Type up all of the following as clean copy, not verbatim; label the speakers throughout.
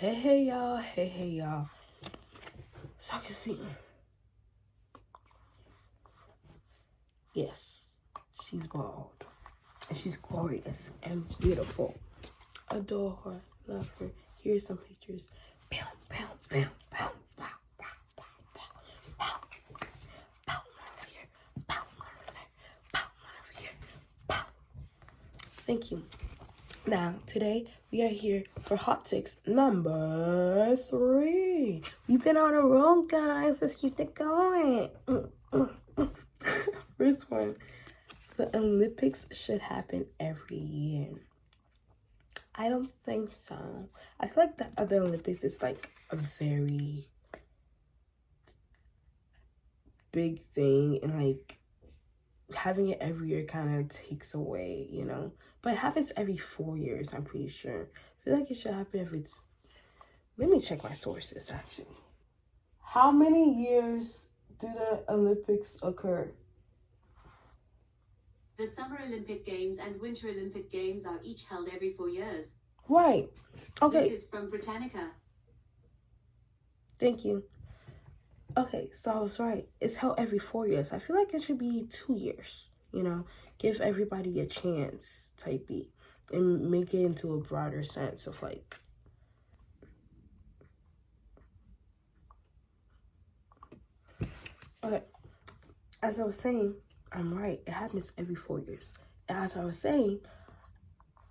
Speaker 1: Hey y'all. So I can see. Yes, she's bald. And she's glorious and beautiful. Adore her, love her. Here's some pictures. Bam, bam, bam, bam, bam, bam, bam, bam, bam. Bam, one over here. Bam, one over there. Bam, one over here. Bam. Thank you. Now, today, we are here for hot takes number 3. We've been on a roll, guys. Let's keep it going. First one. The Olympics should happen every year. I don't think so. I feel like the other Olympics is like a very big thing, and like having it every year kind of takes away, But it happens every 4 years, I'm pretty sure. I feel like it should happen every... Let me check my sources, actually. How many years do the Olympics occur?
Speaker 2: The Summer Olympic Games and Winter Olympic Games are each held every 4 years.
Speaker 1: Right. Okay.
Speaker 2: This is from Britannica.
Speaker 1: Thank you. Okay, so I was right. It's held every 4 years. I feel like it should be 2 years, Give everybody a chance, type B. And make it into a broader sense of like... Okay, as I was saying, I'm right. It happens every 4 years. As I was saying,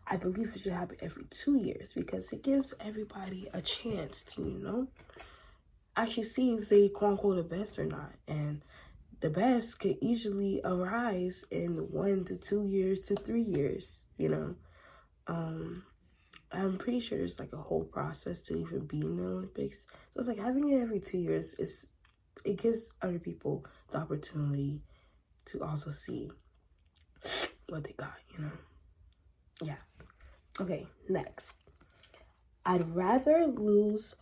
Speaker 1: I believe it should happen every 2 years because it gives everybody a chance to, actually see if they quote unquote the best or not. And the best could easily arise in 1 to 2 years to 3 years, I'm pretty sure there's like a whole process to even be in the Olympics. So it's like having it every 2 years it gives other people the opportunity to also see what they got, Yeah. Okay, next. I'd rather lose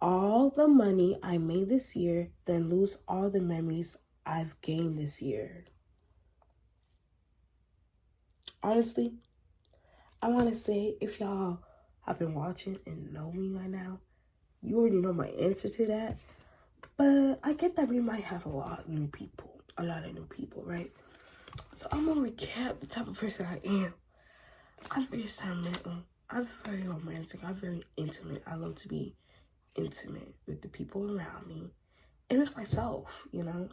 Speaker 1: all the money I made this year than lose all the memories I've gained this year. Honestly, I want to say, if y'all have been watching and know me right now, you already know my answer to that. But I get that we might have a lot of new people, right? So I'm going to recap the type of person I am. I'm very sentimental. I'm very romantic. I'm very intimate. I love to be intimate with the people around me and with myself,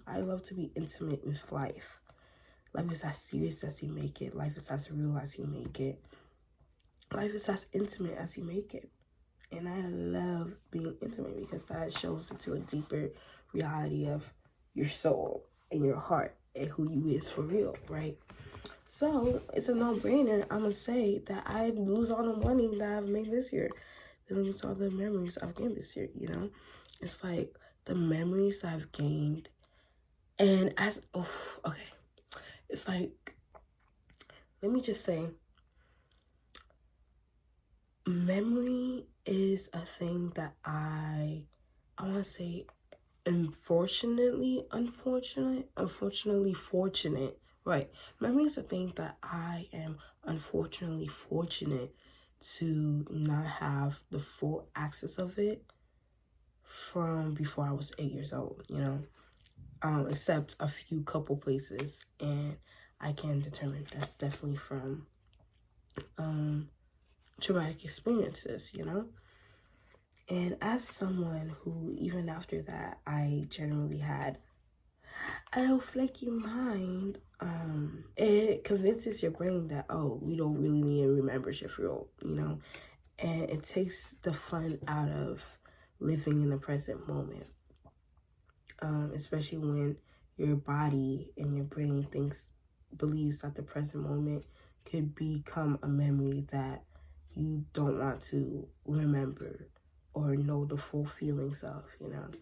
Speaker 1: I love to be intimate with life. Life is as serious as you make it. Life is as real as you make it. Life is as intimate as you make it. And I love being intimate because that shows into a deeper reality of your soul and your heart and who you is for real, right? So it's a no-brainer. I'm going to say that I lose all the money that I've made this year. Then lose all the memories I've gained this year, It's like the memories I've gained. And okay. It's like, let me just say, memory is a thing that I want to say, unfortunately fortunate. Right. Memory is a thing that I am unfortunately fortunate to not have the full access of it from before I was 8 years old, except a few couple places. And I can determine that's definitely from traumatic experiences, And as someone who, even after that, I generally had a flaky mind, it convinces your brain that, oh, we don't really need to remember shit for real, And it takes the fun out of living in the present moment, especially when your body and your brain believes that the present moment could become a memory that you don't want to remember or know the full feelings of, And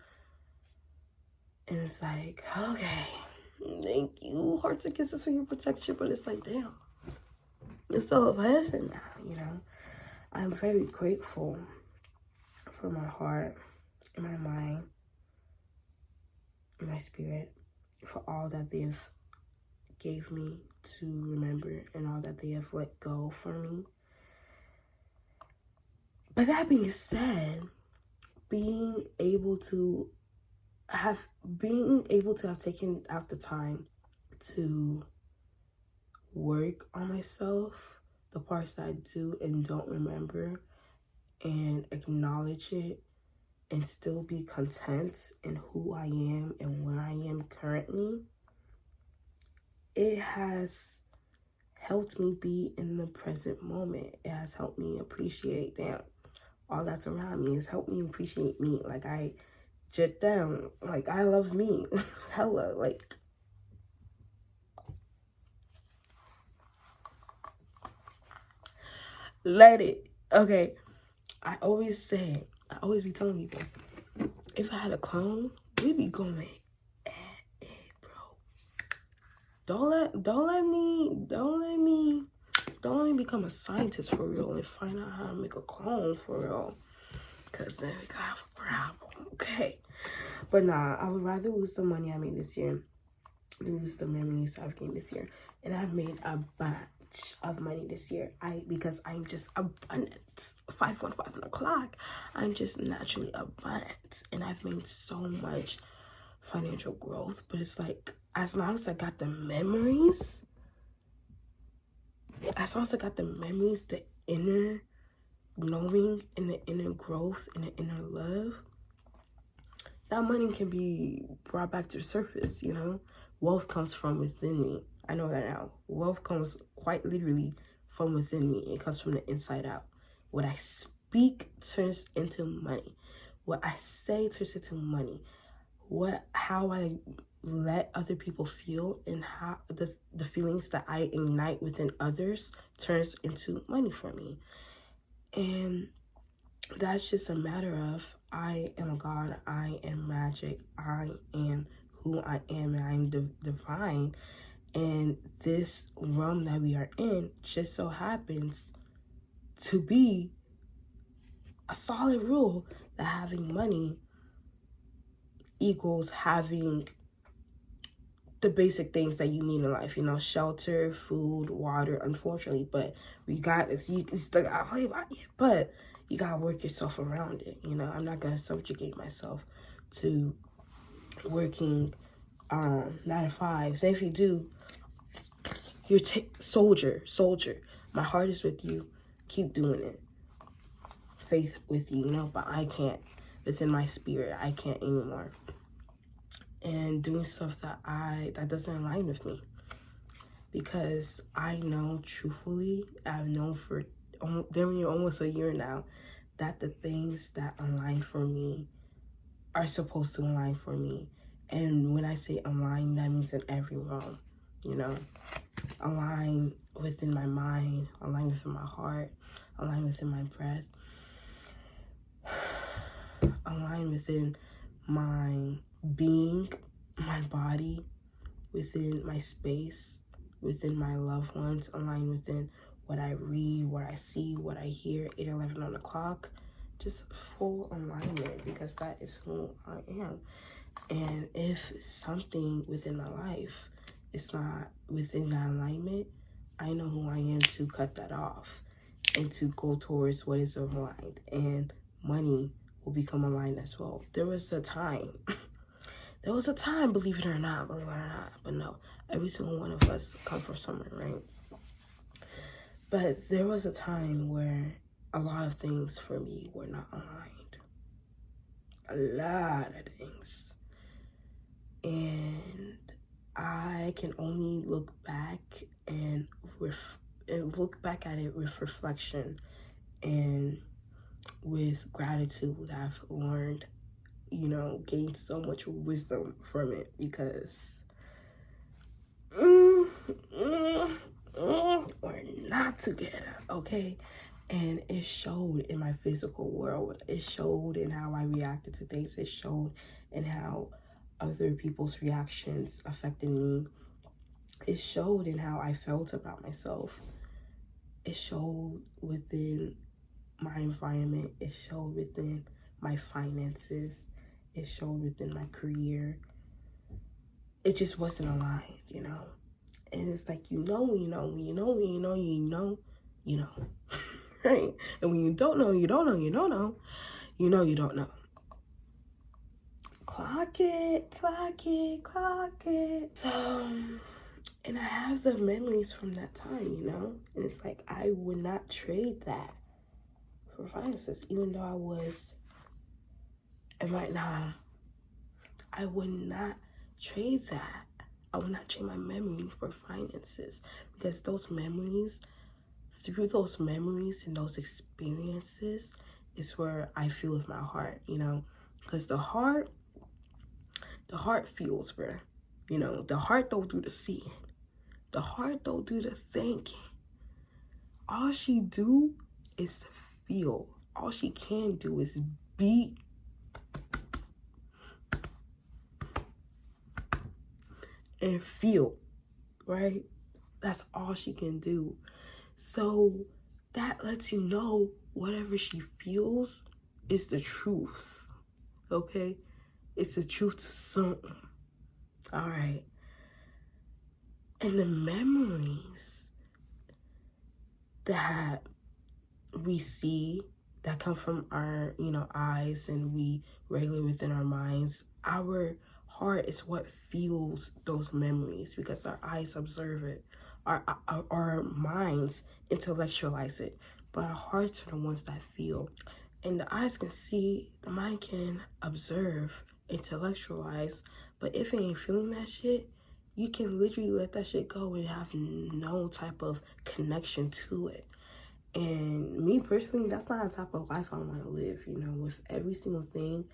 Speaker 1: it's like, okay, thank you, hearts and kisses for your protection, but it's like, damn, it's so a blessing now, I'm very grateful for my heart and my mind and my spirit for all that they've gave me to remember and all that they have let go for me. But that being said, being able to have taken out the time to work on myself, the parts that I do and don't remember, and acknowledge it and still be content in who I am and where I am currently, it has helped me be in the present moment. It has helped me appreciate, damn, all that's around me. It's helped me appreciate me. Like, I jet down. Like, I love me. Hella. Like, let it. Okay. I always be telling people, if I had a clone, we'd be going at it, bro. Don't let me become a scientist for real and find out how to make a clone for real. Cause then we got a problem, okay? But nah, I would rather lose the money I made this year than lose the memories I've gained this year. And I've made a batch of money this year. Because I'm just abundant. 515 on the clock. I'm just naturally abundant. And I've made so much financial growth. But it's like, as long as I got the memories, the inner knowing and the inner growth and the inner love, that money can be brought back to the surface, you know? Wealth comes from within me. I know that now. Wealth comes quite literally from within me. It comes from the inside out. What I speak turns into money. What I say turns into money. How I let other people feel and how the feelings that I ignite within others turns into money for me. And that's just a matter of, I am a god, I am magic, I am who I am, and I am divine. And this realm that we are in just so happens to be a solid rule that having money equals having the basic things that you need in life, you know, shelter, food, water, unfortunately, but we got this, you still gotta play by it, but you gotta work yourself around it, you know. I'm not gonna subjugate myself to working 9 to 5. Say if you do, you're soldier. My heart is with you. Keep doing it. Faith with you, you know, but I can't. Within my spirit, I can't anymore. And doing stuff that doesn't align with me. Because I know, truthfully, I've known for almost a year now that the things that align for me are supposed to align for me. And when I say align, that means in every realm, you know. Align within my mind, align within my heart, align within my breath, align within my being, my body, within my space, within my loved ones, align within what I read, what I see, what I hear, 8:11 on the clock. Just full alignment, because that is who I am. And if something within my life is not within that alignment, I know who I am to cut that off and to go towards what is aligned. And money will become aligned as well. There was a time, believe it or not, but no, every single one of us come from somewhere, right? But there was a time where a lot of things for me were not aligned. A lot of things. And I can only look back and look back at it with reflection and with gratitude. I've learned, you know, gained so much wisdom from it, because we're not together, okay? And it showed in my physical world. It showed in how I reacted to things. It showed in how other people's reactions affected me. It showed in how I felt about myself. It showed within my environment. It showed within my finances. It showed within my career. It just wasn't aligned, you know. And it's like, you know. right? And when you don't know, you don't know, you don't know, you know you don't know. Clock it, clock it, clock it. So, and I have the memories from that time, you know? And it's like, I would not trade that for finances, even though I was, and right now, I would not trade that. I would not trade my memory for finances, because those memories, through those memories and those experiences, is where I feel with my heart, you know? Because the heart feels, bro. You know, the heart don't do the seeing. The heart don't do the thinking. All she do is feel. All she can do is be and feel, right? That's all she can do. So that lets you know whatever she feels is the truth, okay? It's the truth to something, all right? And the memories that we see that come from our, you know, eyes, and we regulate within our minds, our heart is what feels those memories, because our eyes observe it, our minds intellectualize it, but our hearts are the ones that feel. And the eyes can see, the mind can observe, intellectualize, but if it ain't feeling that shit, you can literally let that shit go and have no type of connection to it. And me personally, that's not the type of life I want to live, you know. With every single thing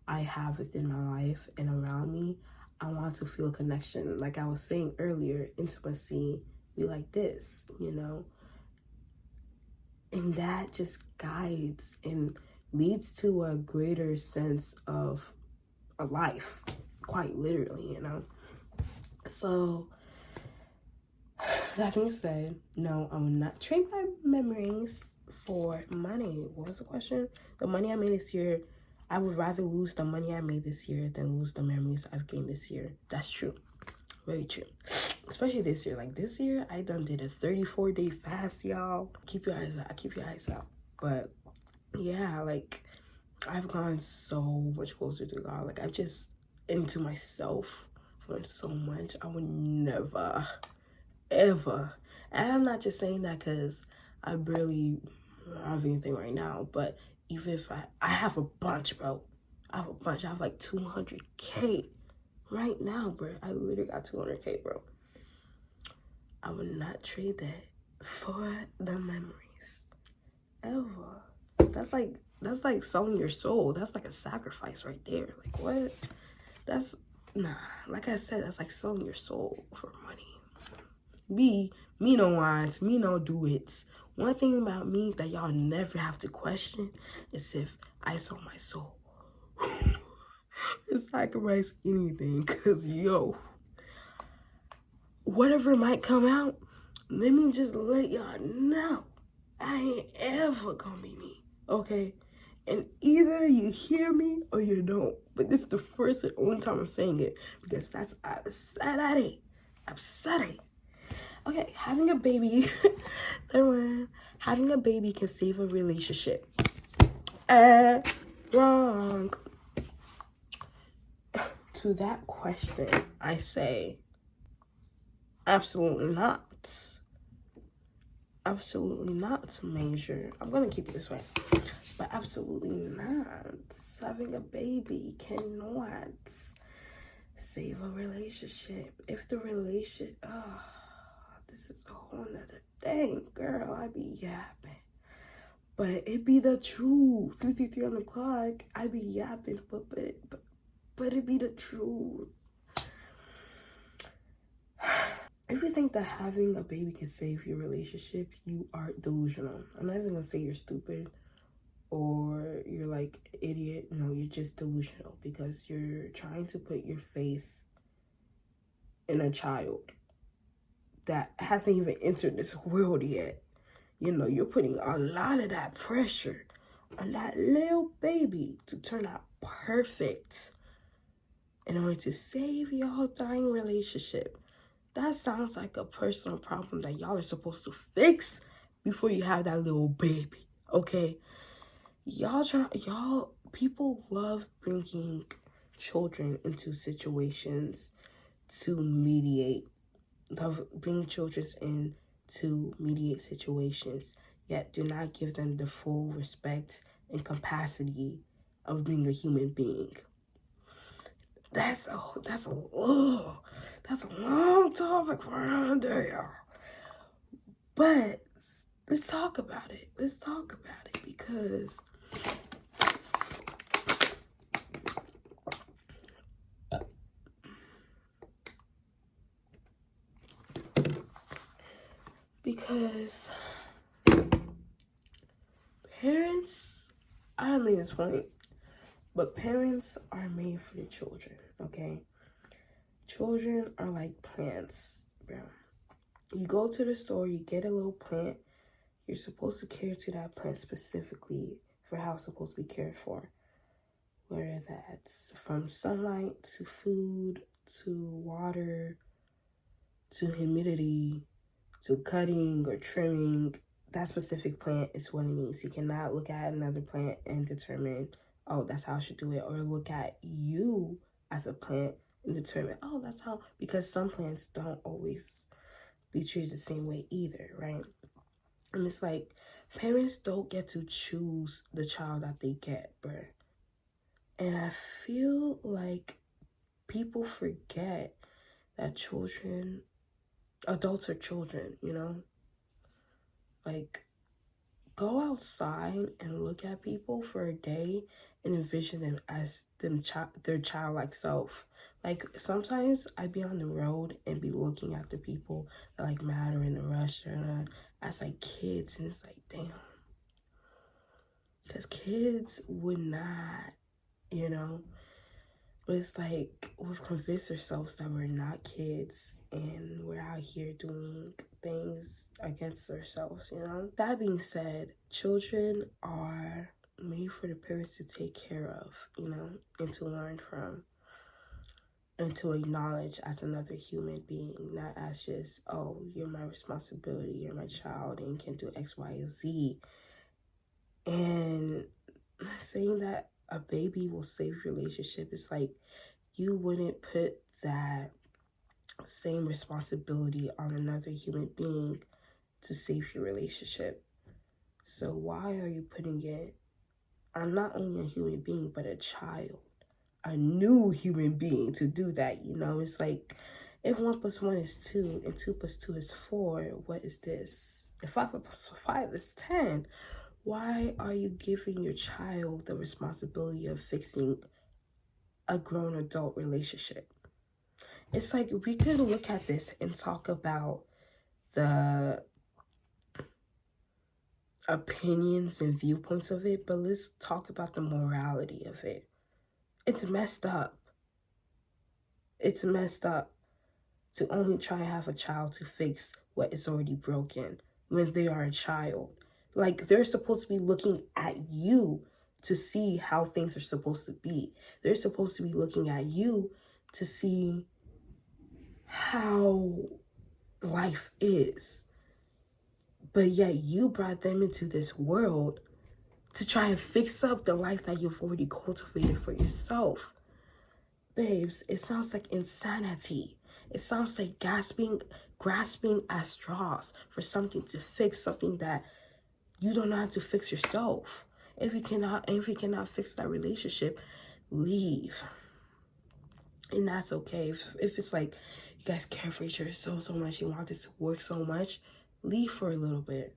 Speaker 1: I have within my life and around me, I want to feel a connection. Like I was saying earlier, intimacy be like this, you know. And that just guides and leads to a greater sense of a life, quite literally, you know. So that being said, no, I will not trade my memories for money. What was the question? The money I made this year, I would rather lose the money I made this year than lose the memories I've gained this year. That's true. Very true. Especially this year. Like this year, I done did a 34-day fast, y'all. Keep your eyes out. Keep your eyes out. But yeah, like I've gone so much closer to God. Like I've just into myself learned so much. I would never ever. And I'm not just saying that because I barely have anything right now, but even if I have a bunch, bro. I have a bunch. I have like 200K right now, bro. I literally got 200K, bro. I would not trade that for the memories ever. That's like selling your soul. That's like a sacrifice right there. Like what? That's nah. Like I said, that's like selling your soul for money. Me no wants, me no do it. One thing about me that y'all never have to question is if I sold my soul. Sacrifice anything, cause yo, whatever might come out, let me just let y'all know, I ain't ever gonna be me, okay? And either you hear me or you don't. But this is the first and only time I'm saying it, because that's upsetting. Okay, having a baby, third one, having a baby can save a relationship. Wrong. To that question, I say, absolutely not. Absolutely not, Major. I'm gonna keep it this way. But absolutely not. Having a baby cannot save a relationship. If the relationship, this is a whole nother thing, girl. I be yapping. But it be the truth. 53 on the clock. I be yapping, but it be the truth. If you think that having a baby can save your relationship, you are delusional. I'm not even gonna say you're stupid or you're like idiot. No, you're just delusional, because you're trying to put your faith in a child that hasn't even entered this world yet. You know, you're putting a lot of that pressure on that little baby to turn out perfect in order to save y'all dying relationship. That sounds like a personal problem that y'all are supposed to fix before you have that little baby, okay? People love bringing children into situations to mediate, love bring children in to mediate situations, yet do not give them the full respect and capacity of being a human being. That's a long topic around there. But let's talk about it. Because parents, I made this point, but parents are made for the children, okay? Children are like plants, bro. You go to the store, you get a little plant, you're supposed to care to that plant specifically for how it's supposed to be cared for. Whether that's from sunlight to food to water to humidity to cutting or trimming, that specific plant is what it needs. You cannot look at another plant and determine, oh, that's how I should do it, or look at you as a plant and determine, oh, that's how, because some plants don't always be treated the same way either, right? And it's like, parents don't get to choose the child that they get, bruh. And I feel like people forget that adults are children, you know? Like, go outside and look at people for a day and envision them as their childlike self. Like, sometimes I be on the road and be looking at the people that like matter in the restaurant as like kids, and it's like, damn. Because kids would not, you know? But it's like we've convinced ourselves that we're not kids and we're out here doing things against ourselves, you know? That being said, children are made for the parents to take care of, you know, and to learn from and to acknowledge as another human being, not as just, oh, you're my responsibility, you're my child, and can do X, Y, and Z. And saying that a baby will save your relationship is like, you wouldn't put that same responsibility on another human being to save your relationship. So why are you putting it on not only a human being, but a child, a new human being to do that? You know, it's like, if 1 + 1 is 2 and 2 + 2 is 4, what is this? If 5 + 5 is 10, why are you giving your child the responsibility of fixing a grown adult relationship? It's like, we could look at this and talk about the opinions and viewpoints of it, but let's talk about the morality of it. It's messed up. It's messed up to only try to have a child to fix what is already broken when they are a child. Like, they're supposed to be looking at you to see how things are supposed to be. They're supposed to be looking at you to see how life is. But yet you brought them into this world to try and fix up the life that you've already cultivated for yourself. Babes, it sounds like insanity. It sounds like grasping at straws for something to fix something that you don't know how to fix yourself. If you cannot fix that relationship, leave. And that's okay. If it's like you guys care for each other so much, you want this to work so much, leave for a little bit.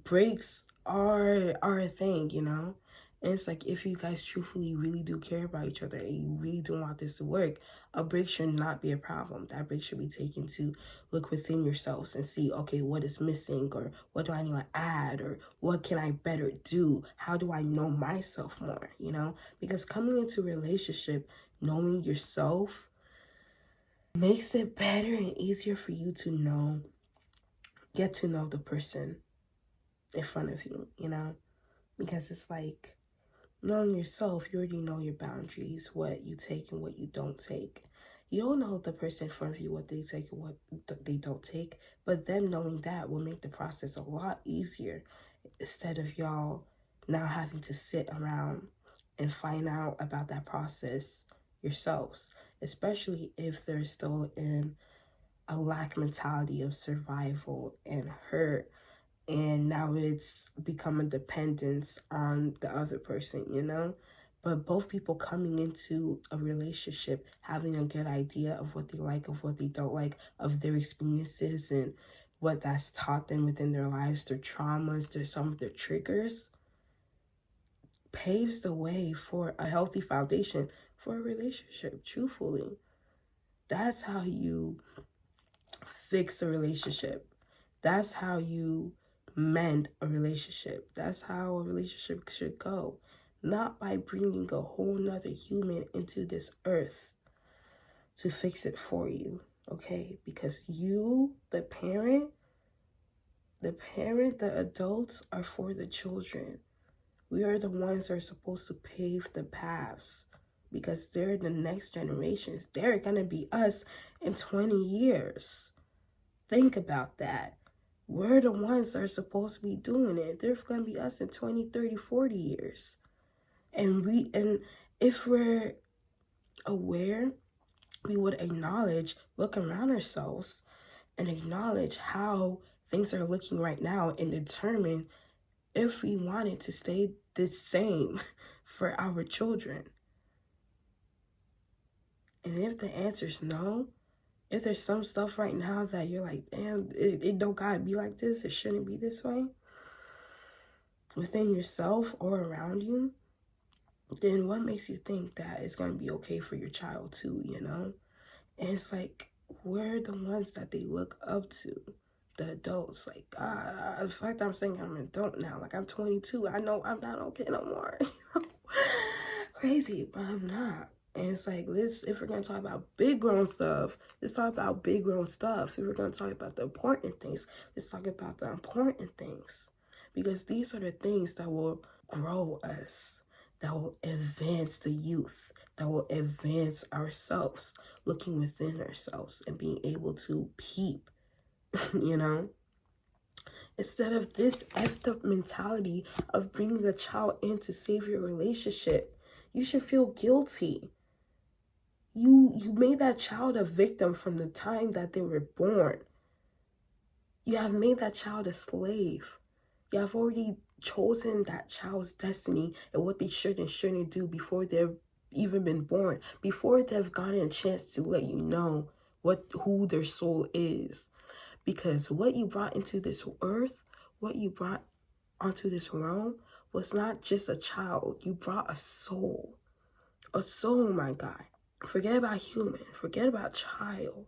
Speaker 1: Breaks are a thing, you know? And it's like, if you guys truthfully really do care about each other and you really do want this to work, a break should not be a problem. That break should be taken to look within yourselves and see, okay, what is missing, or what do I need to add, or what can I better do? How do I know myself more, you know? Because coming into a relationship, knowing yourself makes it better and easier for you to get to know the person in front of you, you know? Because it's like, knowing yourself, you already know your boundaries, what you take and what you don't take. You don't know the person in front of you, what they take and what they don't take, but them knowing that will make the process a lot easier instead of y'all now having to sit around and find out about that process yourselves, especially if they're still in a lack mentality of survival and hurt, and now it's become a dependence on the other person, you know? But both people coming into a relationship having a good idea of what they like, of what they don't like, of their experiences and what that's taught them within their lives, their traumas, some of their triggers, paves the way for a healthy foundation for a relationship, truthfully. That's how you fix a relationship. That's how you mend a relationship. That's how a relationship should go. Not by bringing a whole nother human into this earth to fix it for you, okay? Because you, the parent, the adults are for the children. We are the ones that are supposed to pave the paths because they're the next generations. They're going to be us in 20 years. Think about that. We're the ones that are supposed to be doing it. They're going to be us in 20, 30, 40 years. And if we're aware, we would acknowledge, look around ourselves and acknowledge how things are looking right now and determine if we want it to stay the same for our children. And if the answer is no, if there's some stuff right now that you're like, damn, it don't gotta be like this, it shouldn't be this way, within yourself or around you, then what makes you think that it's gonna be okay for your child too, you know? And it's like, we're the ones that they look up to, the adults. Like, the fact that I'm saying I'm an adult now, like I'm 22, I know I'm not okay no more. Crazy, but I'm not. And it's like, if we're gonna talk about big grown stuff, let's talk about big grown stuff. If we're gonna talk about the important things, let's talk about the important things. Because these are the things that will grow us, that will advance the youth, that will advance ourselves, looking within ourselves and being able to peep, you know? Instead of this effed up mentality of bringing a child in to save your relationship, you should feel guilty. You made that child a victim from the time that they were born. You have made that child a slave. You have already chosen that child's destiny and what they should and shouldn't do before they've even been born, before they've gotten a chance to let you know who their soul is. Because what you brought into this earth, what you brought onto this realm was not just a child. You brought a soul. A soul, my guy. Forget about human. Forget about child.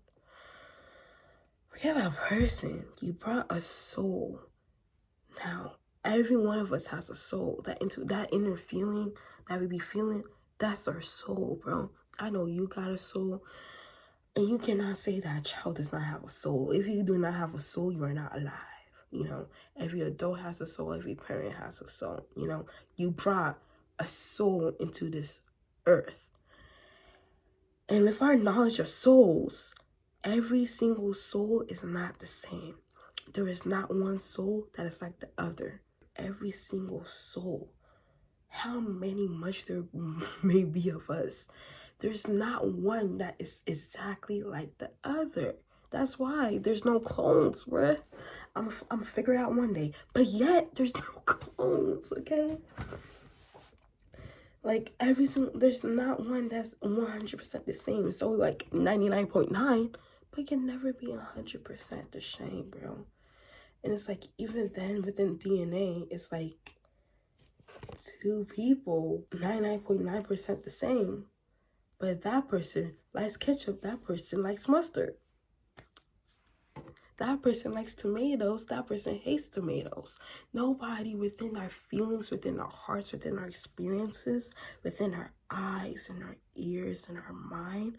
Speaker 1: Forget about person. You brought a soul. Now, every one of us has a soul. That inner feeling that we be feeling, that's our soul, bro. I know you got a soul. And you cannot say that a child does not have a soul. If you do not have a soul, you are not alive. You know, every adult has a soul. Every parent has a soul. You know, you brought a soul into this earth. And with our knowledge of souls, every single soul is not the same. There is not one soul that is like the other. Every single soul. How much there may be of us. There's not one that is exactly like the other. That's why there's no clones, bruh. I'm figure out one day. But yet, there's no clones, okay? Like, there's not one that's 100% the same. So, like, 99.9, but it can never be 100% the same, bro. And it's like, even then, within DNA, it's like two people, 99.9% the same. But that person likes ketchup, that person likes mustard. That person likes tomatoes, that person hates tomatoes. Nobody within our feelings, within our hearts, within our experiences, within our eyes and our ears and our mind,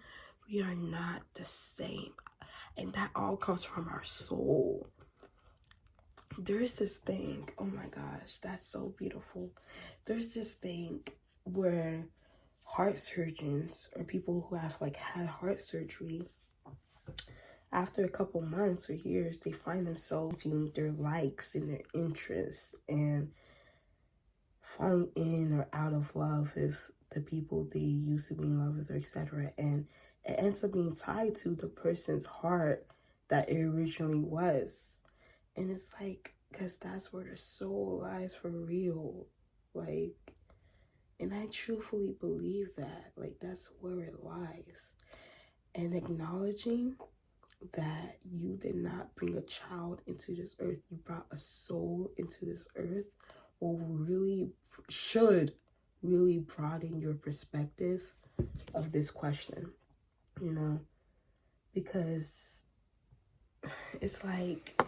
Speaker 1: we are not the same. And that all comes from our soul. There's this thing, oh my gosh, that's so beautiful. There's this thing where heart surgeons or people who have like had heart surgery, after a couple months or years, they find themselves changing their likes and their interests and falling in or out of love with the people they used to be in love with, etc. And it ends up being tied to the person's heart that it originally was. And it's like, because that's where the soul lies for real. Like, and I truthfully believe that. Like, that's where it lies. And acknowledging that you did not bring a child into this earth, you brought a soul into this earth, will really, should really broaden your perspective of this question, you know? Because it's like,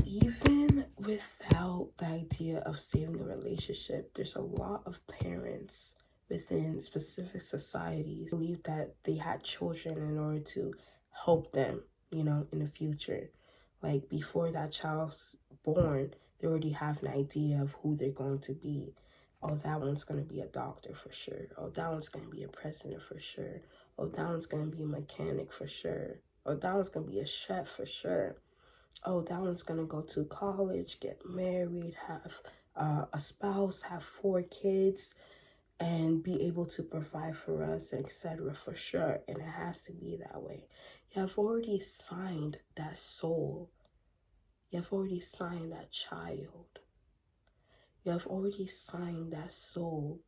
Speaker 1: even without the idea of saving a relationship, there's a lot of parents within specific societies believe that they had children in order to help them, you know, in the future. Like before that child's born, they already have an idea of who they're going to be. Oh, that one's going to be a doctor for sure. Oh, that one's going to be a president for sure. Oh, that one's going to be a mechanic for sure. Oh, that one's going to be a chef for sure. Oh, that one's gonna go to college, get married, have a spouse, have 4 kids, and be able to provide for us, etc. For sure. And it has to be that way. You have already signed that soul. You have already signed that child. You have already signed that soul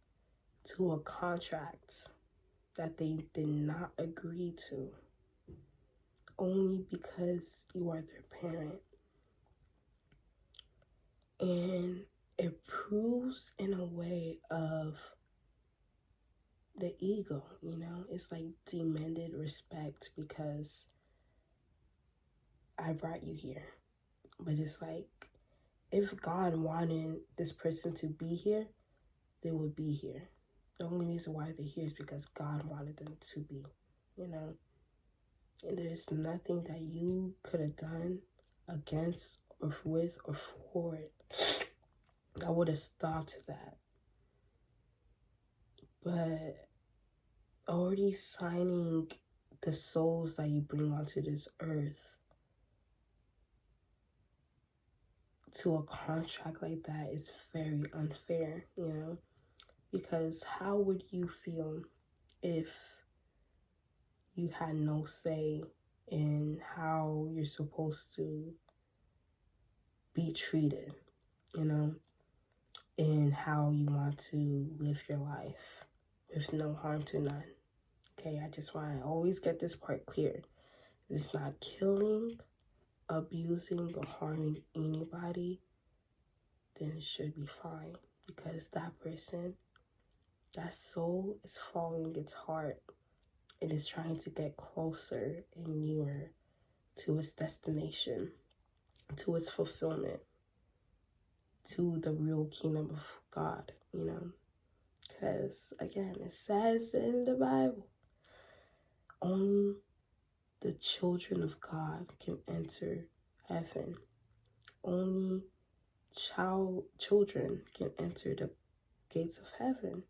Speaker 1: to a contract that they did not agree to, only because you are their parent. And it proves in a way of the ego, you know? It's like demanded respect because I brought you here. But it's like, if God wanted this person to be here, they would be here. The only reason why they're here is because God wanted them to be, you know? And there's nothing that you could have done against or with or for it that would have stopped that. But already signing the souls that you bring onto this earth to a contract like that is very unfair, you know? Because how would you feel if you had no say in how you're supposed to be treated, you know? In how you want to live your life with no harm to none. Okay, I just want to always get this part clear. It's not killing, abusing, or harming anybody, then it should be fine. Because that person, that soul is following its heart. It is trying to get closer and nearer to its destination, to its fulfillment, to the real kingdom of God, you know? Because, again, it says in the Bible, only the children of God can enter heaven. Only children can enter the gates of heaven.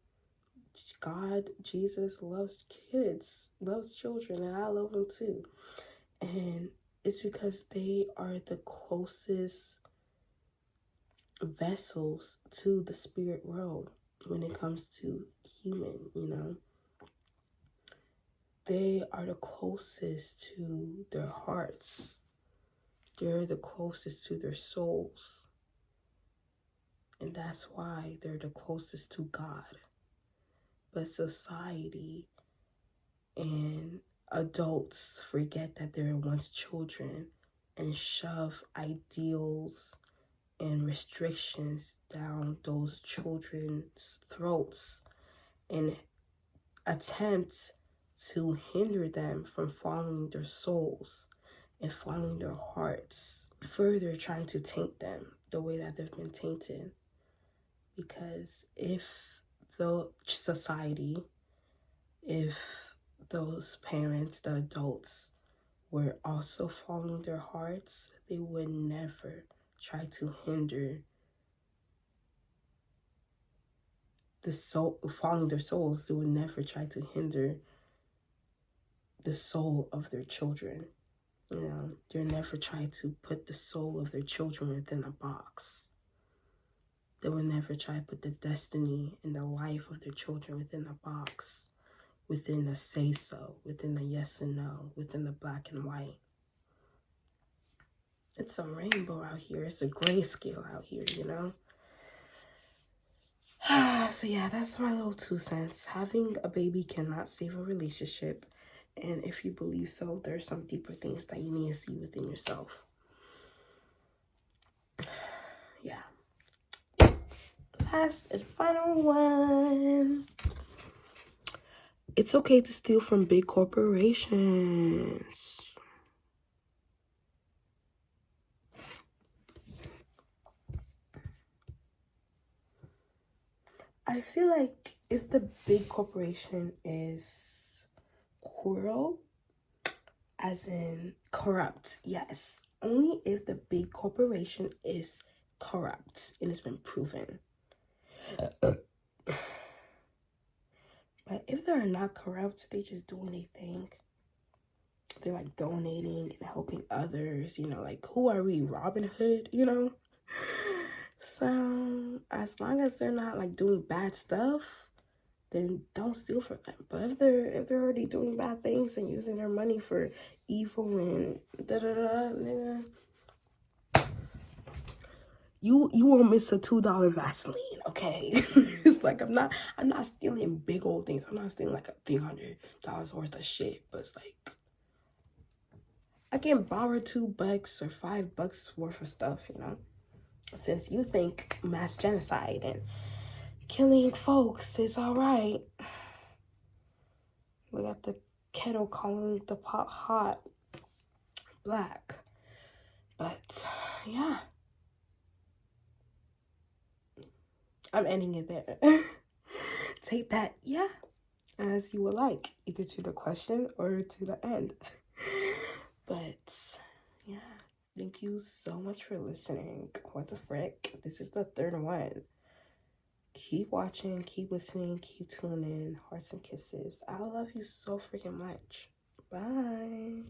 Speaker 1: God, Jesus loves kids, loves children, and I love them too. And it's because they are the closest vessels to the spirit world when it comes to human, you know. They are the closest to their hearts. They're the closest to their souls. And that's why they're the closest to God. But society and adults forget that they were once children and shove ideals and restrictions down those children's throats and attempt to hinder them from following their souls and following their hearts, further trying to taint them the way that they've been tainted. Because if the society, if those parents, the adults, were also following their hearts, they would never try to hinder following their souls, they would never try to hinder the soul of their children. You know, they'll never try to put the soul of their children within a box. They will never try to put the destiny and the life of their children within a box, within a say-so, within a yes and no, within the black and white. It's a rainbow out here. It's a grayscale out here, you know? So yeah, that's my little 2 cents. Having a baby cannot save a relationship. And if you believe so, there's some deeper things that you need to see within yourself. Yeah. Last and final one. It's okay to steal from big corporations. I feel like if the big corporation is cruel, as in corrupt, yes. Only if the big corporation is corrupt and it's been proven. But if they're not corrupt, they just doing their thing. They're like donating and helping others, you know, like who are we, Robin Hood, you know? So as long as they're not like doing bad stuff, then don't steal from them. But if they're already doing bad things and using their money for evil and nigga, you won't miss a $2 Vaseline, okay? It's like I'm not stealing big old things. I'm not stealing like a $300 worth of shit, but it's like I can borrow $2 or $5 worth of stuff, you know? Since you think mass genocide and killing folks is all right. We got the kettle calling the pot hot black. But yeah, I'm ending it there. Take that, yeah, as you would like, either to the question or to the end. But yeah, thank you so much for listening. What the frick? This is the 3rd one. Keep watching, keep listening, keep tuning in. Hearts and kisses. I love you so freaking much. Bye.